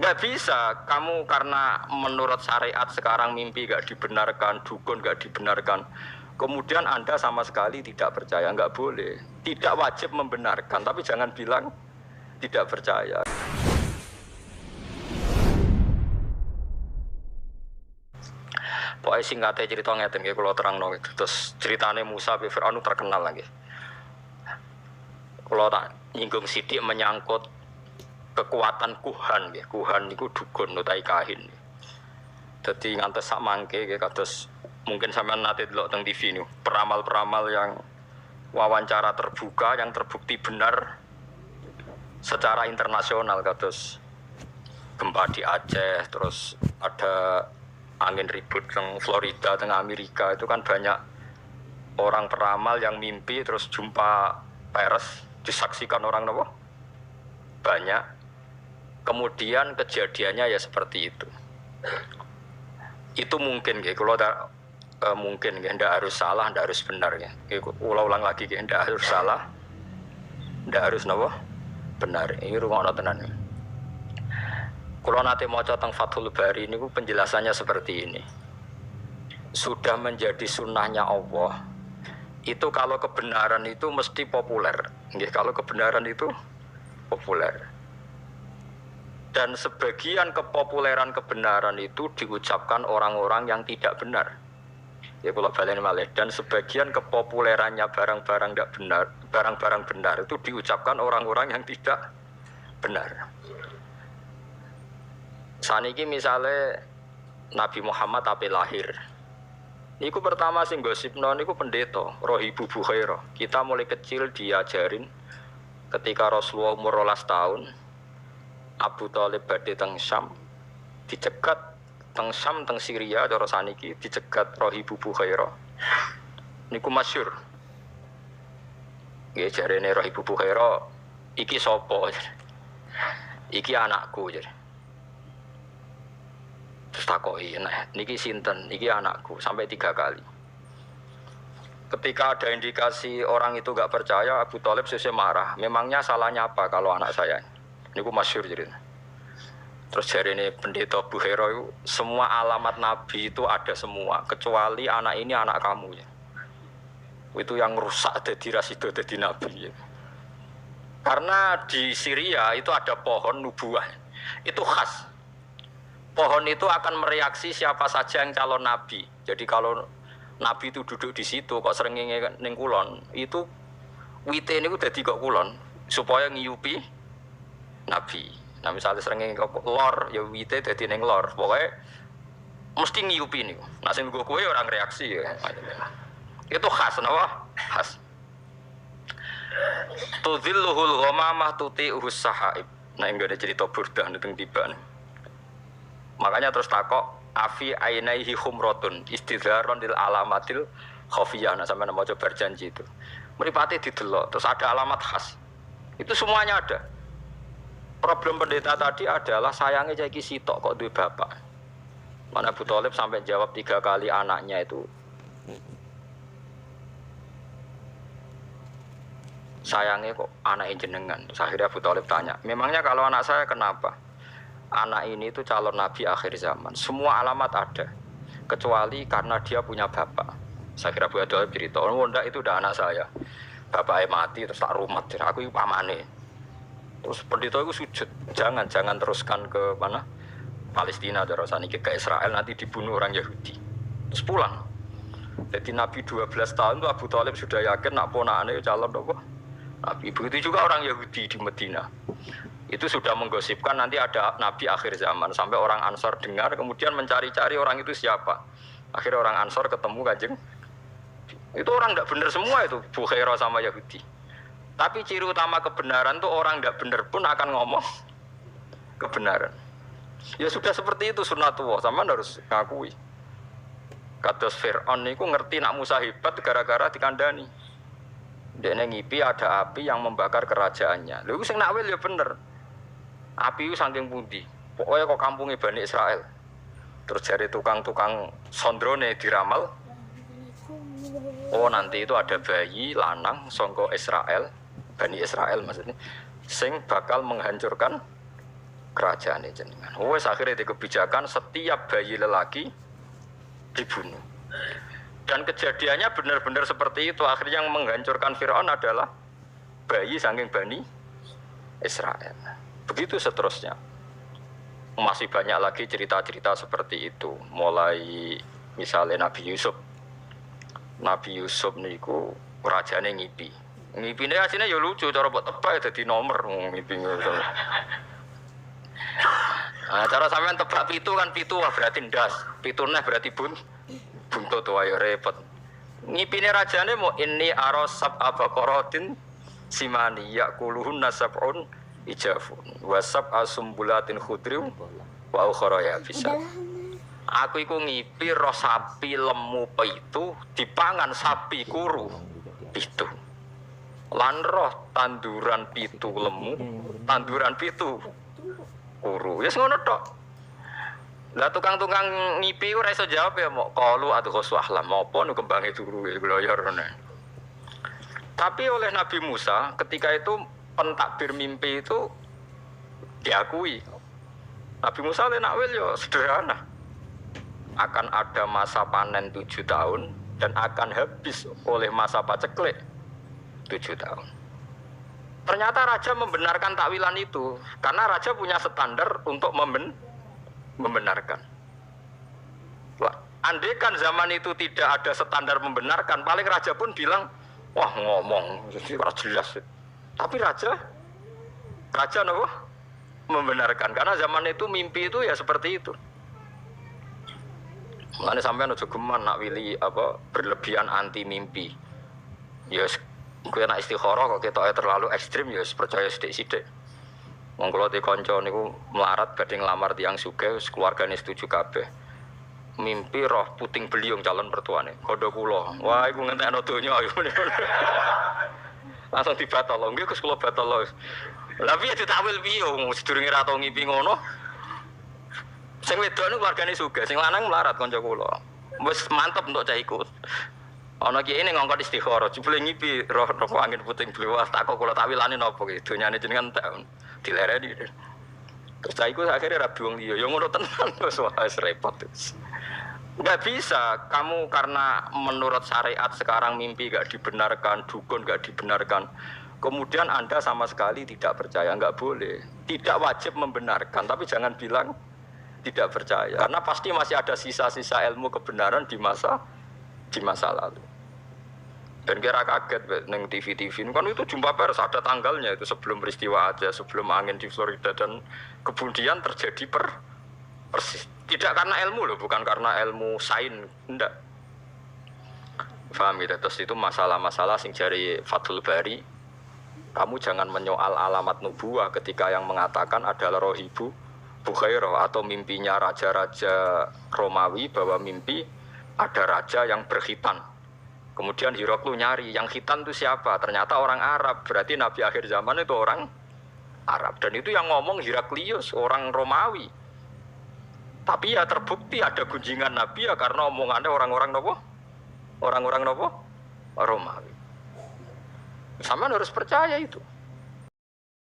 Nggak bisa, kamu karena menurut syariat sekarang mimpi nggak dibenarkan, dukun nggak dibenarkan. Kemudian Anda sama sekali tidak percaya, nggak boleh. Tidak wajib membenarkan, tapi jangan bilang tidak percaya. Pokoknya singkatnya cerita ngeten nggih kula terangno itu. Terus ceritane Musa bin Fir'aun terkenal lagi. Kula tak nyinggung sithik menyangkut kekuatan kuhan nggih. Kuhan niku dukun utawi kahin. Dadi ngantos sak mangke nggih kados mungkin sampean nate delok teng TV niku, peramal-peramal yang wawancara terbuka yang terbukti benar secara internasional kados gempa di Aceh, terus ada angin ribut teng Florida, teng Amerika, itu kan banyak orang peramal yang mimpi terus jumpa peres, disaksikan orang nopo banyak. Kemudian kejadiannya ya seperti itu. Itu mungkin nggih, kalau mungkin nggih, ndak harus salah, ndak harus benar ya. Ulang lagi nggih, ndak harus salah, ndak harus nopo benar. Ini rungokno tenan. Kalau nanti mau tentang Fathul Bari ini penjelasannya seperti ini. Sudah menjadi sunnahnya Allah. Itu kalau kebenaran itu mesti populer. Kalau kebenaran itu populer. Dan sebagian kepopuleran kebenaran itu diucapkan orang-orang yang tidak benar. Ya kalau balen malih. Dan sebagian kepopulerannya barang-barang tidak benar, barang-barang benar itu diucapkan orang-orang yang tidak benar. Saniki misalnya Nabi Muhammad ape lahir. Niku pertama sing gosipno niku pendeta Rohibu Bukhairah. Kita mulai kecil diajarin ketika Rasulullah umur 12 tahun, Abu Thalib badhe teng Syam, dicegat teng Syam teng Syria cara saniki dicegat Rohibu Bukhairah. Niku masyhur. Nggih jarene Rohibu Bukhairah, iki sapa? Iki anakku jadi. Terus takoki, nah niki sinten, niki anakku, sampai 3 kali. Ketika ada indikasi orang itu gak percaya, Abu Thalib sesuk marah. Memangnya salahnya apa kalau anak saya? Niku masyhur jadi. Terus jari ini pendeta Bukhairah itu, semua alamat Nabi itu ada semua, kecuali anak ini anak kamu. Ya. Itu yang rusak jadi rasido jadi Nabi. Ya. Karena di Syria itu ada pohon nubuah, itu khas. Pohon itu akan mereaksi siapa saja yang calon nabi. Jadi kalau nabi itu duduk di situ kok srengenge ning kulon, itu wite niku dadi kok kulon supaya ngiyupi nabi. Nah misalnya srengenge kok lor ya wite dadi ning lor. Pokoke mesti ngiyupi niku. Nek sing nggo kowe orang reaksi ya. Itu khas napa? Khas. Tudzilluhul ghamamah tuti'uhus sahaib. Nah enggak ada cerita burdah teng tiban. Makanya terus takok afi ainaihi khumratun istidharon lil alamatil khafiyah. Nah sampeyan mau coba berjanji itu. Mripate didelok terus ada alamat khas. Itu semuanya ada. Problem pendeta tadi adalah sayangnya saiki sitok kok duwe bapak. Mana Abu Thalib sampai jawab 3 kali anaknya itu. Sayangnya kok anak jenengan. Terus akhirnya Abu Thalib tanya, "Memangnya kalau anak saya kenapa?" Anak ini itu calon nabi akhir zaman. Semua alamat ada. Kecuali karena dia punya bapak. Saya kira Bu Adol cerita, "Oh ndak itu udah anak saya. Bapaknya mati terus tak rumat. Aku itu pamane." Terus pendeta itu sujud. Jangan teruskan ke mana? Palestina terusani ke Israel nanti dibunuh orang Yahudi. Terus pulang. Jadi Nabi 12 tahun itu Abu Thalib sudah yakin nak ponakane calon apa? Nabi. Begitu juga orang Yahudi di Medina. Itu sudah menggosipkan nanti ada Nabi akhir zaman. Sampai orang Ansor dengar, kemudian mencari-cari orang itu siapa. Akhirnya orang Ansor ketemu Kanjeng. Itu orang tidak benar semua itu, Bukhairah sama Yahudi. Tapi ciri utama kebenaran itu orang tidak benar pun akan ngomong kebenaran. Ya sudah seperti itu sunnatullah, sama harus ngakui. Kados Fir'aun itu ngerti nak Musa hebat gara-gara dikandani. Dia ngipi ada api yang membakar kerajaannya. Lalu sing nakwil ya bener. Api itu saking pundi. Pokoknya kok kampungnya Bani Israel. Terus jadi tukang-tukang sondrone diramal. Oh nanti itu ada bayi lanang songko Israel, Bani Israel maksudnya, sing bakal menghancurkan kerajaan jenengan. Wes akhirnya di kebijakan setiap bayi lelaki dibunuh. Dan kejadiannya benar-benar seperti itu. Akhirnya yang menghancurkan Fir'aun adalah bayi saking Bani Israel. Begitu seterusnya. Masih banyak lagi cerita-cerita seperti itu. Mulai misalnya Nabi Yusuf. Nabi Yusuf niku rajane ngipi. Ngipine asline ya lucu, cara mbok tebak dadi nomor ngipi. Nah, cara sampean tebak pitu kan pitu wah berarti ndas. Pitu neh berarti buntut wae repot. Ngipine rajane mau ini arosab abaqaratin simani yaquluhunna sab'un ijafun wasab asumbulatin khudriu wa ukhra ya bisa. Aku iku ngipi roh sapi lemu pitu dipangan sapi kuru pitu. Lan roh tanduran pitu lemu, tanduran pitu kuru. Ya ngono tok. Lah tukang-tukang ngipi ora iso jawab ya mok qalu adghaswahlam apa nu kembange turu gloyor ngene. Tapi oleh Nabi Musa ketika itu pentakbir mimpi itu diakui. Nabi Musa nak wil yo sederhana. Akan ada masa panen 7 tahun dan akan habis oleh masa paceklik 7 tahun. Ternyata raja membenarkan takwilan itu karena raja punya standar untuk membenarkan. Andai kan zaman itu tidak ada standar membenarkan, paling raja pun bilang, wah ngomong, jadi jelas. Tapi raja apa? Membenarkan karena zaman itu mimpi itu ya seperti itu. Mulane sampean aja geman nak wili apa berlebihan anti mimpi. Ya kowe nak istikharah kok ketoke terlalu ekstrim ya percaya sithik-sithik. Wong kula te kanca niku melarat badhe nglamar tiyang sugih wis keluargane setuju kabeh. Mimpi roh puting beliung calon mertuane. Kandha kula. Wah iku ngentekno donya iku. Langsung dibatal. Nggih Gus kula batal lho. Lah piye ditakwil piye wong sedurunge ra tau ngimpi ngono. Sing wedok niku keluargane sugih, sing lanang melarat kanca kula. Wis mantep untuk cah ikut. Ana kiye ning ngongkon istikharah, jebule ngipi roh angin puting beliung. Tak kok kula takwilane napa iki? Donyane jenengan tak dilereni. Terus cah iku akhirnya rabi wong liya. Ya ngono tenan wis wis repot. Enggak bisa kamu karena menurut syariat sekarang mimpi enggak dibenarkan, dukun enggak dibenarkan. Kemudian Anda sama sekali tidak percaya, enggak boleh. Tidak wajib membenarkan, tapi jangan bilang tidak percaya karena pasti masih ada sisa-sisa ilmu kebenaran di masa lalu. Dan kira kaget neng TV kan itu jumpa pers ada tanggalnya itu sebelum peristiwa aja, sebelum angin di Florida dan kemudian terjadi persis. Tidak karena ilmu loh, bukan karena ilmu sains, enggak. Paham ya? Terus itu masalah-masalah sing jari Fathul Bari. Kamu jangan menyoal alamat nubuwah ketika yang mengatakan adalah Rohibu Bukhairah atau mimpinya raja-raja Romawi bahwa mimpi ada raja yang berkhitan. Kemudian Hiroklu nyari yang khitan itu siapa? Ternyata orang Arab. Berarti Nabi akhir zaman itu orang Arab. Dan itu yang ngomong Heraklius, orang Romawi. Tapi ya terbukti ada gunjingan Nabi ya karena omongannya orang-orang nopo? Orang-orang nopo? Romawi. Sama harus percaya itu.